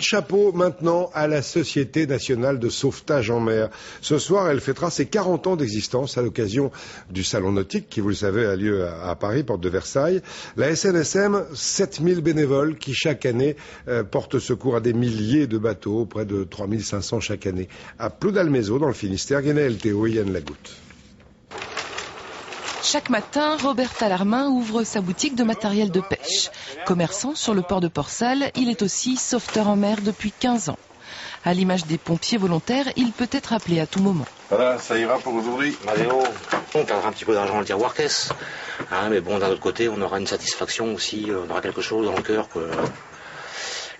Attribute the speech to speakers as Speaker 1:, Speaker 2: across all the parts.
Speaker 1: chapeau maintenant à la Société nationale de sauvetage en mer. Ce soir, elle fêtera ses 40 ans d'existence à l'occasion du Salon nautique qui, vous le savez, a lieu à Paris, porte de Versailles. La SNSM, 7000 bénévoles qui chaque année portent secours à des milliers de bateaux, près de 3500 chaque année. À Ploudalmézeau, dans le Finistère, Guénaël Théo et Yann Lagoutte.
Speaker 2: Chaque matin, Robert Tallarmin ouvre sa boutique de matériel de pêche. Commerçant sur le port de Port-Salle, il est aussi sauveteur en mer depuis 15 ans. À l'image des pompiers volontaires, il peut être appelé à tout moment.
Speaker 3: Voilà, ça ira pour aujourd'hui.
Speaker 4: Maléo, on perdra un petit peu d'argent dans le tiroir caisse. Mais bon, d'un autre côté, on aura une satisfaction aussi, on aura quelque chose dans le cœur,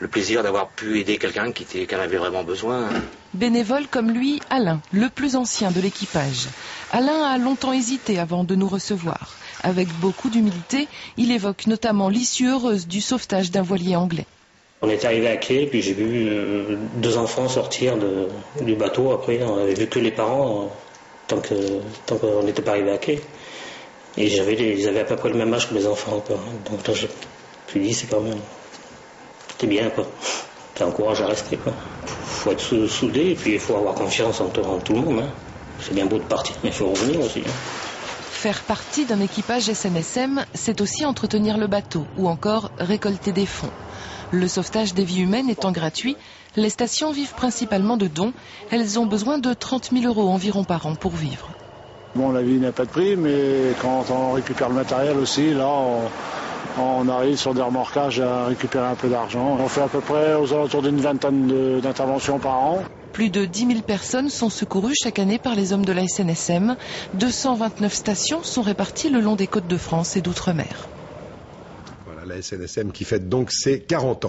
Speaker 4: le plaisir d'avoir pu aider quelqu'un qui en avait vraiment besoin.
Speaker 2: Bénévole comme lui, Alain, le plus ancien de l'équipage. Alain a longtemps hésité avant de nous recevoir. Avec beaucoup d'humilité, il évoque notamment l'issue heureuse du sauvetage d'un voilier anglais.
Speaker 5: On est arrivé à quai, puis j'ai vu 2 enfants sortir du bateau. Après, on avait vu que les parents, tant qu'on n'était pas arrivé à quai. Et ils avaient à peu près le même âge que mes enfants. Quoi. Donc là, je me suis dit, c'est quand même... C'était bien, quoi. Ça encourage à rester, quoi. Faut être soudé, et puis il faut avoir confiance en tout le monde. Hein. C'est bien beau de partir, mais il faut revenir aussi. Hein.
Speaker 2: Faire partie d'un équipage SNSM, c'est aussi entretenir le bateau, ou encore récolter des fonds. Le sauvetage des vies humaines étant gratuit, les stations vivent principalement de dons. Elles ont besoin de 30 000 € environ par an pour vivre.
Speaker 6: Bon, la vie n'a pas de prix, mais quand on récupère le matériel aussi, là, on arrive sur des remorquages à récupérer un peu d'argent. On fait à peu près aux alentours d'une vingtaine d'interventions par an.
Speaker 2: Plus de 10 000 personnes sont secourues chaque année par les hommes de la SNSM. 229 stations sont réparties le long des côtes de France et d'outre-mer.
Speaker 1: Voilà, la SNSM qui fête donc ses 40 ans.